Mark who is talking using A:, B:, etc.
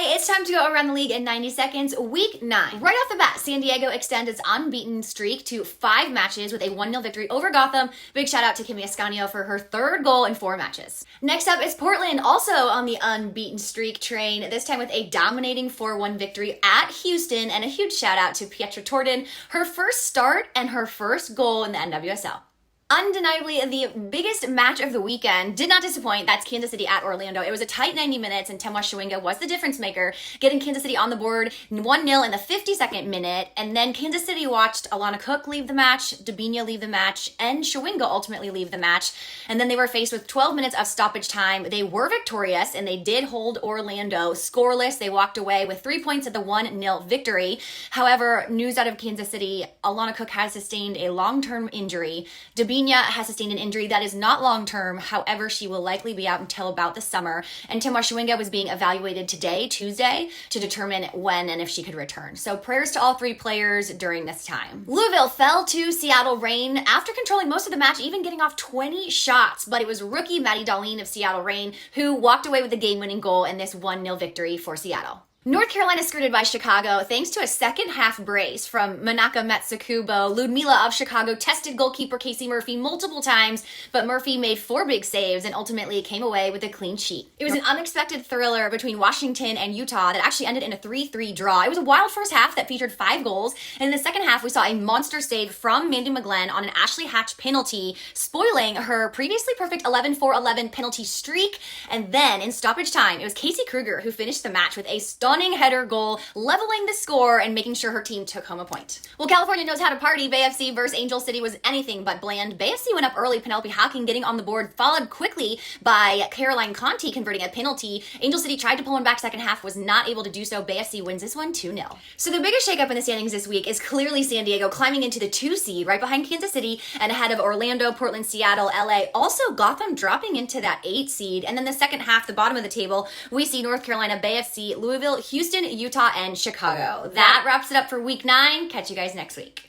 A: Okay, it's time to go around the league in 90 seconds. Week 9. Right off the bat, San Diego extends its unbeaten streak to 5 matches with a 1-0 victory over Gotham. Big shout out to Kimi Ascanio for her 3rd goal in 4 matches. Next up is Portland, also on the unbeaten streak train, this time with a dominating 4-1 victory at Houston, and a huge shout out to Pietra Torden, her first start and her first goal in the NWSL. Undeniably, the biggest match of the weekend did not disappoint. That's Kansas City at Orlando. It was a tight 90 minutes, and Temwa Chawinga was the difference maker, getting Kansas City on the board 1-0 in the 52nd minute. And then Kansas City watched Alana Cook leave the match, Debinha leave the match, and Chawinga ultimately leave the match. And then they were faced with 12 minutes of stoppage time. They were victorious, and they did hold Orlando scoreless. They walked away with 3 points at the 1-0 victory. However, news out of Kansas City, Alana Cook has sustained a long-term injury. Debinha has sustained an injury that is not long-term. However, she will likely be out until about the summer. And Temwa Chawinga was being evaluated today, Tuesday, to determine when and if she could return. So prayers to all 3 players during this time. Louisville fell to Seattle Reign after controlling most of the match, even getting off 20 shots. But it was rookie Maddie Darlene of Seattle Reign who walked away with the game-winning goal in this 1-0 victory for Seattle. North Carolina skirted by Chicago thanks to a second-half brace from Manaka Metsukubo. Ludmila of Chicago tested goalkeeper Casey Murphy multiple times, but Murphy made 4 big saves and ultimately came away with a clean sheet. It was an unexpected thriller between Washington and Utah that actually ended in a 3-3 draw. It was a wild first half that featured 5 goals, and in the second half we saw a monster save from Mandy McGlenn on an Ashley Hatch penalty, spoiling her previously perfect 11-4-11 penalty streak. And then in stoppage time, it was Casey Kruger who finished the match with a stunning header goal, leveling the score and making sure her team took home a point. Well, California knows how to party. Bay FC versus Angel City was anything but bland. Bay FC went up early, Penelope Hocking getting on the board, followed quickly by Caroline Conti converting a penalty. Angel City tried to pull one back second half, was not able to do so. Bay FC wins this one 2-0. So the biggest shakeup in the standings this week is clearly San Diego climbing into the 2 seed right behind Kansas City and ahead of Orlando, Portland, Seattle, LA. Also Gotham dropping into that 8 seed. And then the second half, the bottom of the table, we see North Carolina, Bay FC, Louisville, Houston, Utah, and Chicago. That wraps it up for week 9. Catch you guys next week.